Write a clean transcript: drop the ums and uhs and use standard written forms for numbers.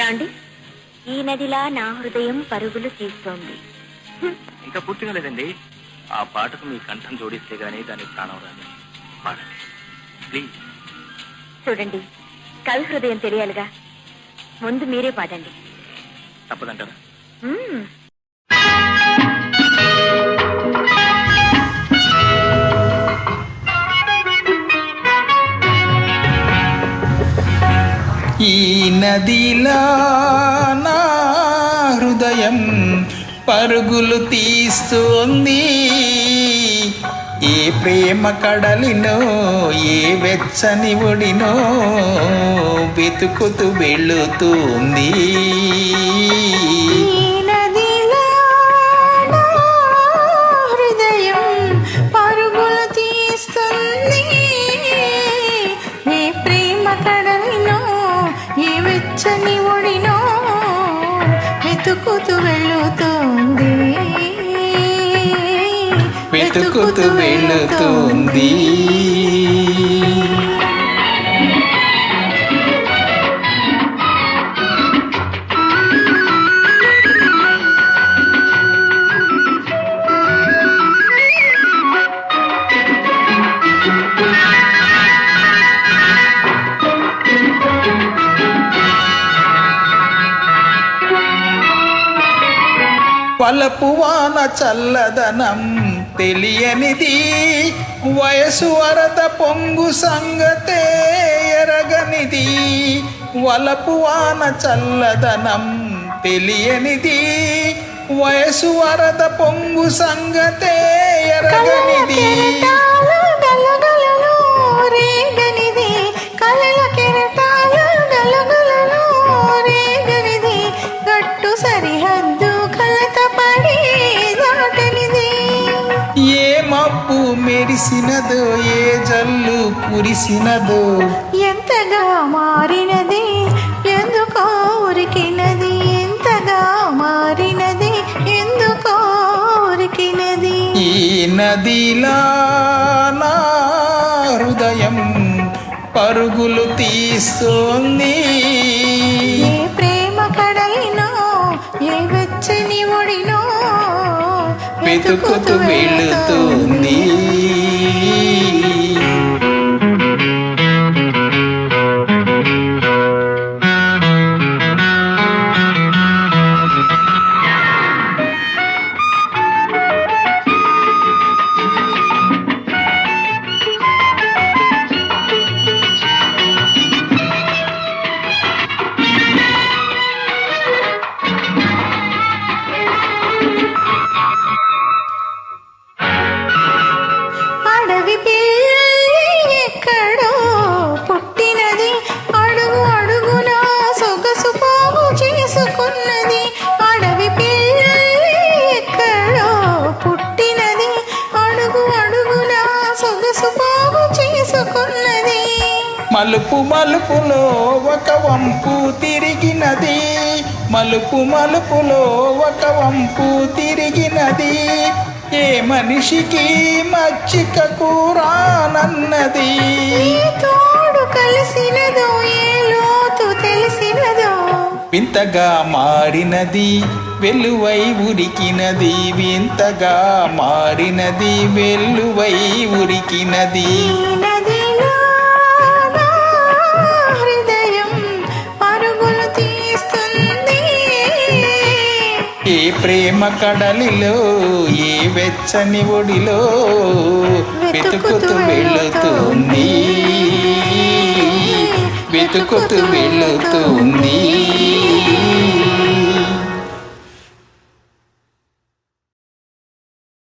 ఏమండి, ఈ నదిలా నా హృదయం పరుగులు తీస్తోంది. ఇంకా పూర్తిగా లేదండి. ఆ పాటకు మీ కంఠం జోడిస్తే గానీ దాని ప్రాణం రాదు. పాడండి ప్లీజ్. చూడండి, కవి హృదయం తెలియాలిగా. ముందు మీరే పాడండి. తప్పదంటారా? ఈ నదిలా నా హృదయం పరుగులు తీస్తోంది. ఏ ప్రేమ కడలినో ఏ వెచ్చని ఒడినో వెతుకుతూ వెళుతుంది. వెచ్చని ఒడినో వెతుకుతూ వెళుతుంది, వెతుకుతూ వెళుతుంది. వలపు వాన చల్లదనం తెలియనిది, వయసు వరద పొంగు సంగతే ఎరగనిది. వలపు వాన చల్లదనం తెలియనిది, వయసు వరద పొంగు సంగతే ఎరగనిది. మెరిసినదో ఏ జల్లు కురిసినదో, ఎంతగా మారినది ఎందుకో ఉరికినది, ఎంతగా మారినది ఎందుకో ఉరికినది. ఈ నదిలా నా హృదయం పరుగులు తీస్తోంది. ఏ ప్రేమ కడలినో ఏ వెచ్చని ఒడినో వెతుకుతూ వెళుతుంది. మలుపు మలుపులో ఒక వంపు తిరిగినది, మలుపు మలుపులో ఒక వంపు తిరిగినది. ఏ మనిషికి మచ్చిక కూరానన్నది. తోడు కలిసినదో ఏ లోతు తెలిసినదో, వింతగా మారినది వెలువై ఉరికినది. వింతగా మారినది వెలువై ఉరికినది. ఏ ప్రేమ కడలిలో ఏ వెచ్చని ఒడిలో వెతుకుతూ వెళుతుంది, వెతుకుతూ వెళుతుంది.